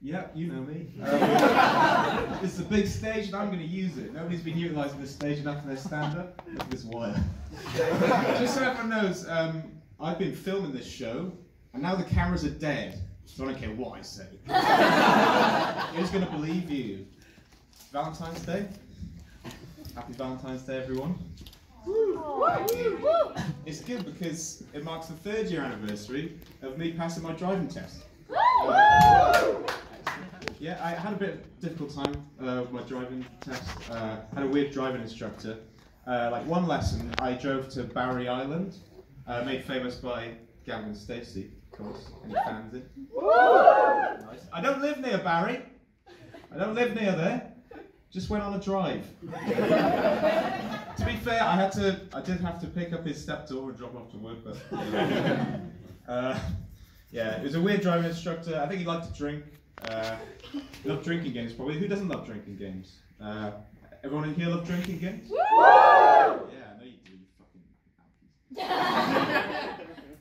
Yeah, you know me. It's a big stage and I'm going to use it. Nobody's been utilising this stage enough for their stand-up. Look at this wire. Just so everyone knows, I've been filming this show, and now the cameras are dead, so I don't care what I say. Who's going to believe you? Valentine's Day? Happy Valentine's Day, everyone. It's good because it marks the 3rd year anniversary of me passing my driving test. Yeah, I had a bit of a difficult time with my driving test. Had a weird driving instructor. Like one lesson, I drove to Barry Island, made famous by Gavin and Stacey, of course. Any fans in? Nice. I don't live near Barry. I don't live near there. Just went on a drive. To be fair, I did have to pick up his stepdaughter and drop off to work, but yeah, it was a weird driving instructor. I think he liked to drink. He loved drinking games, probably. Who doesn't love drinking games? Everyone in here love drinking games? Woo! Yeah, I know you do, you fucking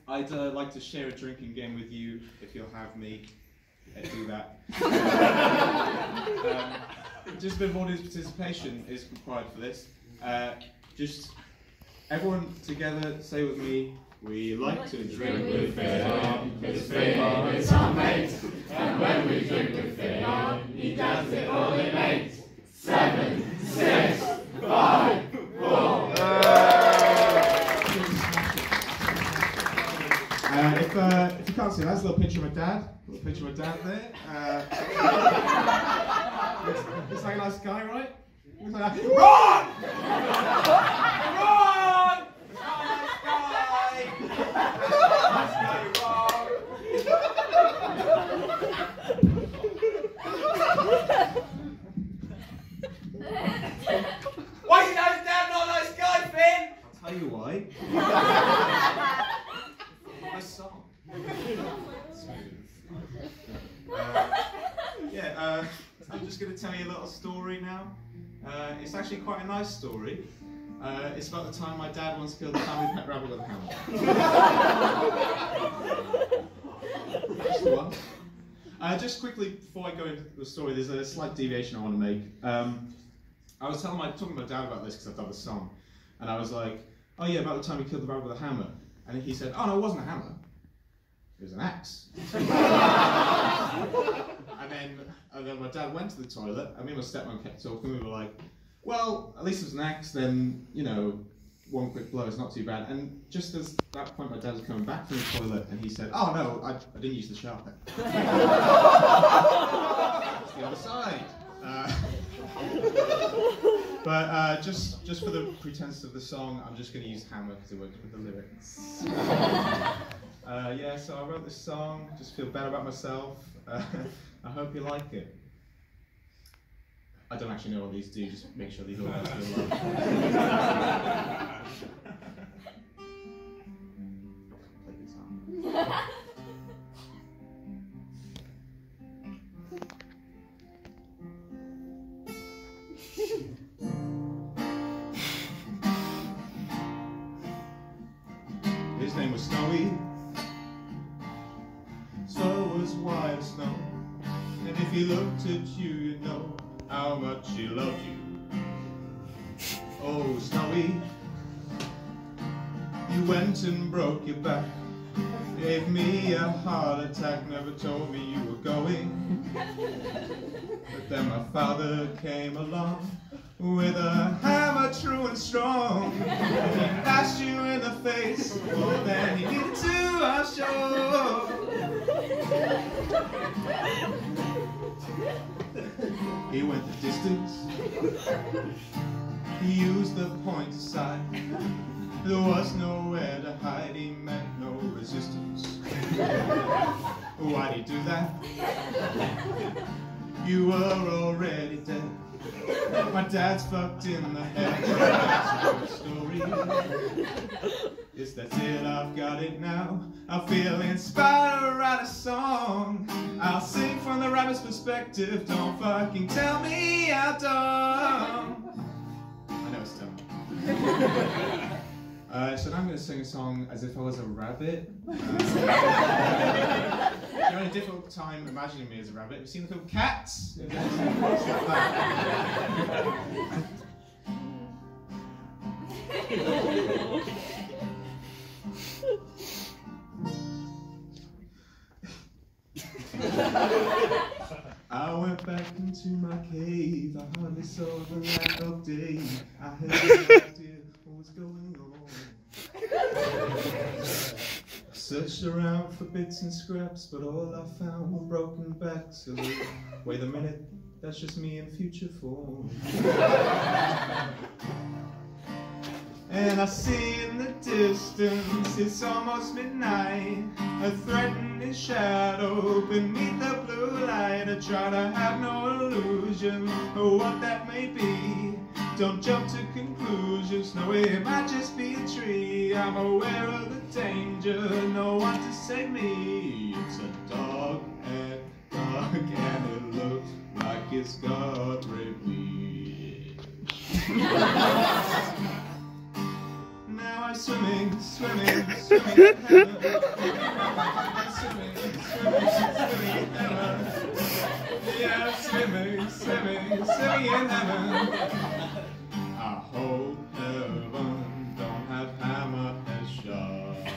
alkies. I'd like to share a drinking game with you, if you'll have me do that. Just a bit of audience participation is required for this. Just everyone together, say with me, we like to drink with Finnbar, because Finnbar is our mate. And when we drink with Finnbar, he does it all in 8, 7, 6, 5, 4. If you can't see, that's a little picture of my dad. Little picture of my dad there. Looks like a nice guy, right? Looks like that. Run! Run! Nice guy! Nice guy, Ron! Why is your dad not a nice guy, Finn? I'll tell you why. My song. I'm just going to tell you a little story now. It's actually quite a nice story. It's about the time my dad once killed a family pet rabbit with a hammer. Just the one. Just quickly, before I go into the story, there's a slight deviation I want to make. I was talking to my dad about this because I've done the song, and I was like, oh yeah, about the time he killed the rabbit with a hammer. And he said, oh no, it wasn't a hammer. It was an axe. and then my dad went to the toilet, and me and my stepmom kept talking. We were like, well, at least it was an axe, then, you know, one quick blow is not too bad. And just as that point, my dad was coming back from the toilet, and he said, oh no, I didn't use the sharp end. It's the other side. But just for the pretense of the song, I'm just going to use hammer because it works with the lyrics. Yeah, so I wrote this song, just feel better about myself. I hope you like it. I don't actually know what these do, just make sure these all guys feel love. Play guitar. His name was Snowy. So was white as snow. And if he looked at you, you'd know how much he loved you. Oh, Snowy, you went and broke your back, gave me a heart attack, never told me you were going. But then my father came along with a hammer true and strong. He bashed you in the face more than he needed to, I'm sure. He went the distance. He used the pointer side. There was nowhere to hide. He meant no resistance. Why'd he do that? You were already dead. My dad's fucked in the head. That's the story. Is that it? I've got it now. I feel inspired to write a song. I'll sing from the rabbit's perspective. Don't fucking tell me how dumb. I know it's dumb. So now I'm going to sing a song as if I was a rabbit. You're having a difficult time imagining me as a rabbit. Have you seen the film Cats? It's like that. I went back into my cave, I hardly saw the light of day. I had no idea what was going on. Searched around for bits and scraps, but all I found were broken backs. So wait a minute, that's just me in future form. And I see in the distance, it's almost midnight, a threatening shadow beneath the blue light. I try to have no illusion of what that may be. Don't jump to conclusions, no, it might just be a tree. I'm aware of the danger, no one to save me. It's a dog and it looks like it's got revenge. Now I'm swimming, swimming, swimming in heaven. I'm swimming, swimming, swimming in heaven. Yeah, I'm swimming, swimming, swimming in heaven. I hope heaven don't have hammerhead sharks.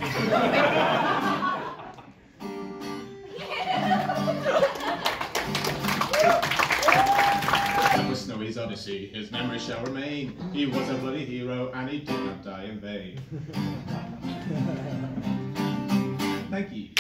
That was Snowy's Odyssey, his memory shall remain. He was a bloody hero and he did not die in vain. Thank you.